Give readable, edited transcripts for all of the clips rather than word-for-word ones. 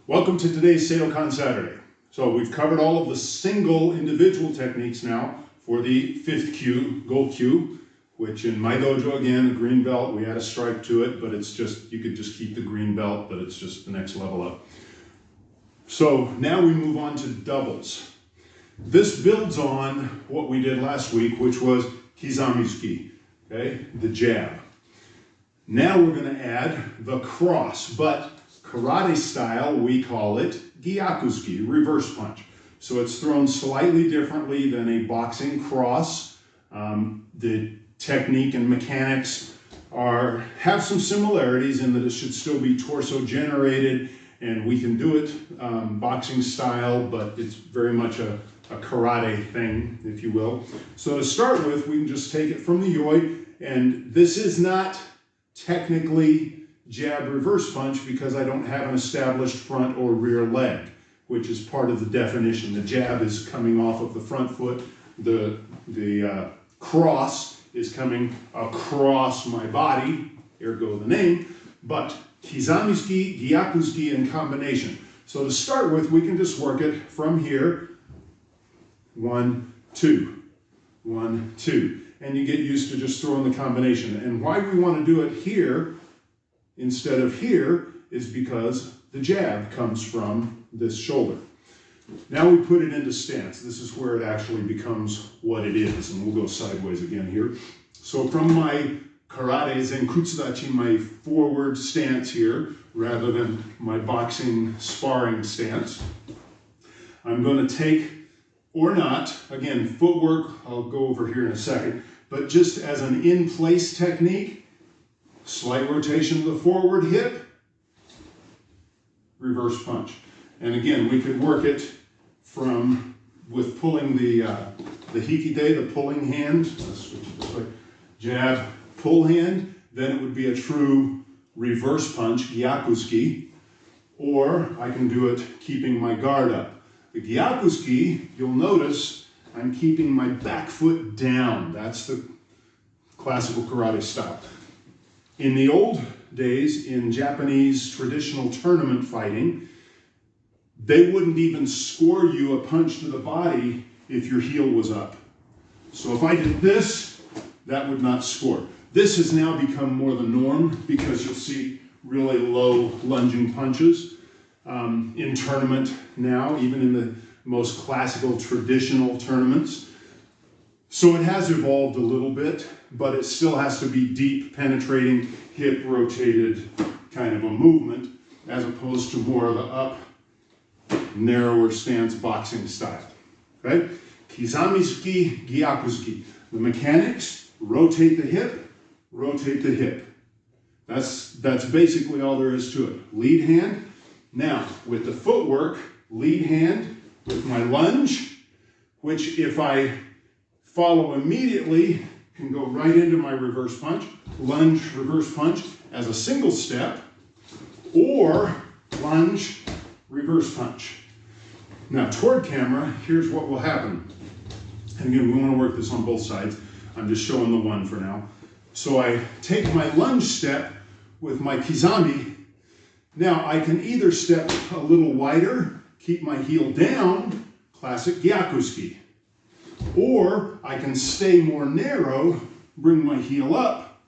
Welcome to today's Seidokan Saturday. So we've covered all of the single individual techniques now for the 5th kyu, gold kyu, which in my dojo, again, a green belt, we add a stripe to it, but it's just, you could just keep the green belt, but it's just the next level up. So now we move on to doubles. This builds on what we did last week, which was kizami zuki, okay, the jab. Now we're going to add the cross, but karate style, we call it gyaku, reverse punch. So it's thrown slightly differently than a boxing cross. The technique and mechanics have some similarities in that it should still be torso generated, and we can do it boxing style, but it's very much a karate thing, if you will. So to start with, we can just take it from the yoi, and this is not technically jab reverse punch because I don't have an established front or rear leg, which is part of the definition. The jab is coming off of the front foot. The cross is coming across my body, ergo the name, but kizami-ski, gyaku-ski in combination. So to start with, we can just work it from here, 1, 2, 1, 2. And you get used to just throwing the combination. And why we want to do it here instead of here is because the jab comes from this shoulder. Now we put it into stance. This is where it actually becomes what it is. And we'll go sideways again here. So from my karate zenkutsudachi, my forward stance here, rather than my boxing sparring stance, I'm going to take, or not, again, footwork, I'll go over here in a second, but just as an in-place technique, slight rotation of the forward hip, reverse punch. And again, we could work it with pulling the hikide, the pulling hand, let's switch it this way, jab, pull hand, then it would be a true reverse punch, gyaku-ski, or I can do it keeping my guard up. The gyaku-ski, you'll notice I'm keeping my back foot down. That's the classical karate style. In the old days, in Japanese traditional tournament fighting, they wouldn't even score you a punch to the body if your heel was up. So if I did this, that would not score. This has now become more the norm because you'll see really low lunging punches in tournament now, even in the most classical traditional tournaments. So it has evolved a little bit, but it still has to be deep, penetrating, hip rotated kind of a movement, as opposed to more of the up, narrower stance boxing style. Okay? Kizami-ski, gyaku-ski. The mechanics, rotate the hip, rotate the hip. That's basically all there is to it. Lead hand. Now, with the footwork, lead hand with my lunge, which if I follow immediately, can go right into my reverse punch, lunge, reverse punch as a single step, or lunge, reverse punch. Now, toward camera, here's what will happen. And again, we want to work this on both sides. I'm just showing the one for now. So I take my lunge step with my kizami. Now, I can either step a little wider, keep my heel down, classic gyaku-ski. Or I can stay more narrow, bring my heel up,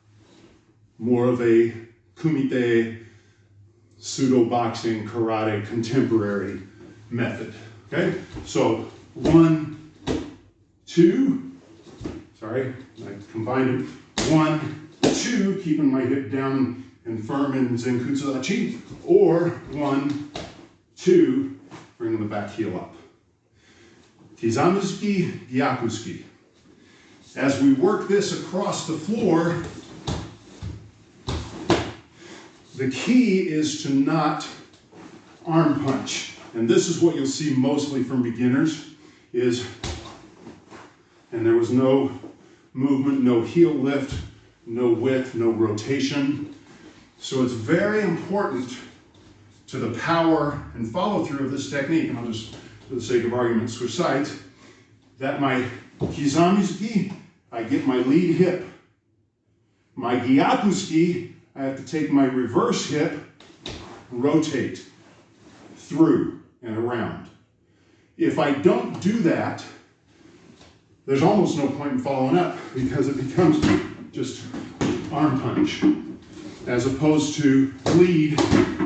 more of a kumite, pseudo-boxing, karate, contemporary method. Okay? So 1, 2, sorry, I combined them. 1, 2, keeping my hip down and firm in zenkutsudachi, or 1, 2, bringing the back heel up. Kizami-ski, gyaku-ski. As we work this across the floor, the key is to not arm punch. And this is what you'll see mostly from beginners and there was no movement, no heel lift, no width, no rotation. So it's very important to the power and follow through of this technique, and I'll just, for the sake of argument, switch sides, that my kizami-ski, I get my lead hip. My gyaku-ski, I have to take my reverse hip, rotate through and around. If I don't do that, there's almost no point in following up because it becomes just arm punch, as opposed to lead,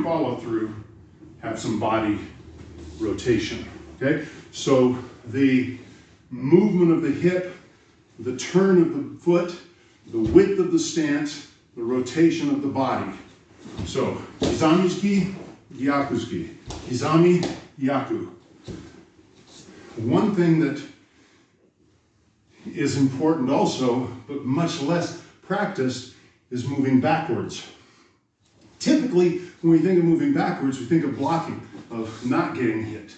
follow through, have some body rotation, okay? So the movement of the hip, the turn of the foot, the width of the stance, the rotation of the body. So, kizami-ski, gyaku-ski. Kizami, gyaku. One thing that is important also, but much less practiced, is moving backwards. Typically, when we think of moving backwards, we think of blocking, of not getting hit.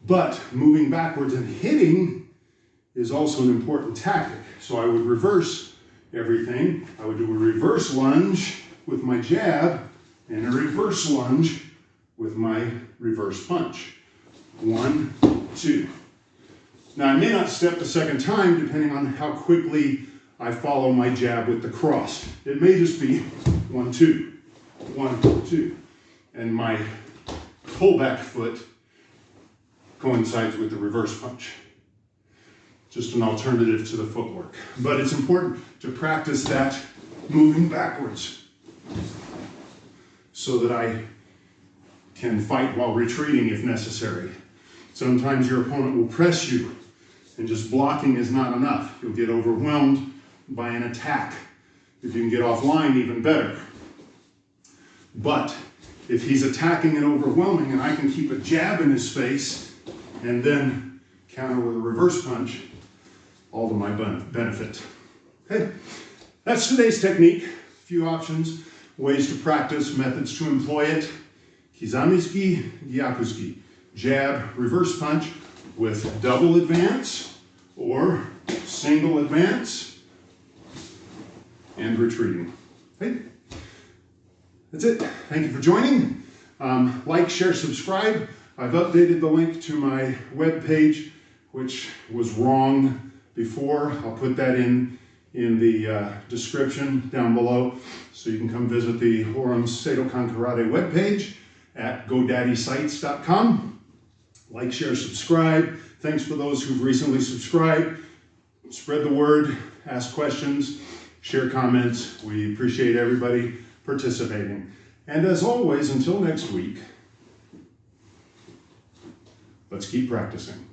But moving backwards and hitting is also an important tactic. So I would reverse everything. I would do a reverse lunge with my jab and a reverse lunge with my reverse punch. 1, 2. Now I may not step the second time depending on how quickly I follow my jab with the cross. It may just be 1, 2, 1, 2. And my pullback foot coincides with the reverse punch. Just an alternative to the footwork. But it's important to practice that moving backwards so that I can fight while retreating if necessary. Sometimes your opponent will press you and just blocking is not enough. You'll get overwhelmed by an attack. If you can get offline, even better. But if he's attacking and overwhelming and I can keep a jab in his face and then counter with a reverse punch, all to my benefit. Okay, that's today's technique. A few options, ways to practice, methods to employ it. Kizami-ski, gyaku-ski. Jab, reverse punch with double advance or single advance and retreating. Okay, that's it. Thank you for joining. Like, share, subscribe. I've updated the link to my webpage, which was wrong before. I'll put that in the description down below, so you can come visit the Orum's Seidokan Karate webpage at GoDaddySites.com. Like, share, subscribe. Thanks for those who've recently subscribed. Spread the word, ask questions, share comments. We appreciate everybody participating. And as always, until next week, let's keep practicing.